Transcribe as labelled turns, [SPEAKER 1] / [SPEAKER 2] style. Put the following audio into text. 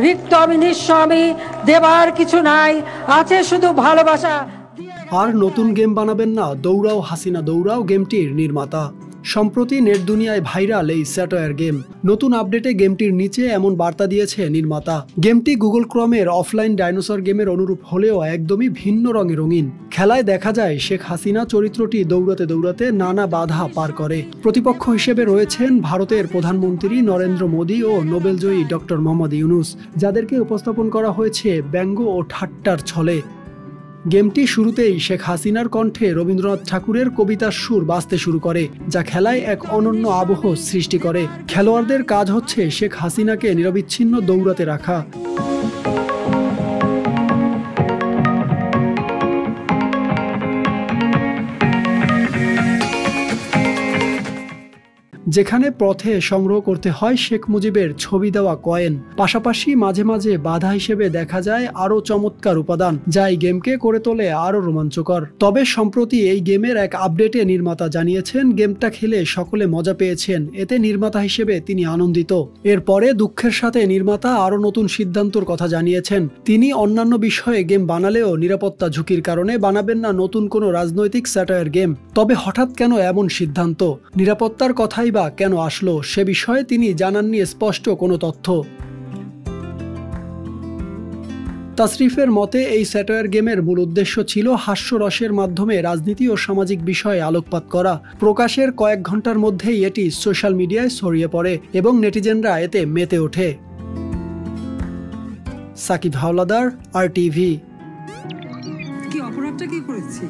[SPEAKER 1] রিক্ত আমি নিঃস্ব, আমি দেবার কিছু নাই, আছে শুধু ভালোবাসা।
[SPEAKER 2] আর নতুন গেম বানাবেন না? দৌড়াও হাসিনা দৌড়াও গেমটির নির্মাতা। সম্প্রতি নেট দুনিয়ায় ভাইরাল এই স্যাটয়ার গেম। নতুন আপডেটে গেমটির নিচে এমন বার্তা দিয়েছে নির্মাতা। গেমটি গুগল ক্রোমের অফলাইন ডাইনোসর গেমের অনুরূপ হলেও একদমই ভিন্ন রঙে রঙিন। খেলায় দেখা যায় শেখ হাসিনা চরিত্রটি দৌড়াতে দৌড়াতে নানা বাধা পার করে। প্রতিপক্ষ হিসেবে রয়েছেন ভারতের প্রধানমন্ত্রী নরেন্দ্র মোদী ও নোবেলজয়ী ডক্টর মোহাম্মদ ইউনূস, যাদেরকে উপস্থাপন করা হয়েছে ব্যঙ্গ ও ঠাট্টার ছলে। গেমটি শুরুতেই শেখ হাসিনার কণ্ঠে রবীন্দ্রনাথ ঠাকুরের কবিতার সুর বাজতে শুরু করে, যা খেলায় এক অনন্য আবহ সৃষ্টি করে। খেলোয়াড়দের কাজ হচ্ছে শেখ হাসিনাকে নিরবিচ্ছিন্ন দৌড়াতে রাখা। যেখানে পথে সংগ্রহ করতে হয় শেখ মুজিবের ছবি দেওয়া কয়েন, পাশাপাশি মাঝে মাঝে বাধা হিসেবে দেখা যায় আরো চমৎকার উপাদান, যা এই গেমকে করে তোলে আরো রোমাঞ্চকর। তবে সম্প্রতি এই গেমের এক আপডেটে নির্মাতা জানিয়েছেন গেমটা খেলে সকলে মজা পেয়েছেন, এতে নির্মাতা হিসেবে তিনি আনন্দিত। এরপরে দুঃখের সাথে নির্মাতা আরো নতুন সিদ্ধান্তর কথা জানিয়েছেন। তিনি অন্যান্য বিষয়ে গেম বানালেও নিরাপত্তা ঝুঁকির কারণে বানাবেন না নতুন কোনো রাজনৈতিক স্যাটায়ার গেম। তবে হঠাৎ কেন এমন সিদ্ধান্ত, নিরাপত্তার কথাই বা কেন আসলো, সে বিষয়ে তিনি জানাননি স্পষ্ট কোনো তথ্য। তাসরিফের মতে এই স্যাটায়ার গেমের মূল উদ্দেশ্য ছিল হাস্যরসের মাধ্যমে রাজনীতি ও সামাজিক বিষয়ে আলোকপাত করা। প্রকাশের কয়েক ঘন্টার মধ্যেই এটি সোশ্যাল মিডিয়ায় ছড়িয়ে পড়ে এবং নেটিজেনরা এতে মেতে ওঠে। সাকিব হাওলাদার, RTV।
[SPEAKER 1] কি অপরাধটা কি করেছি?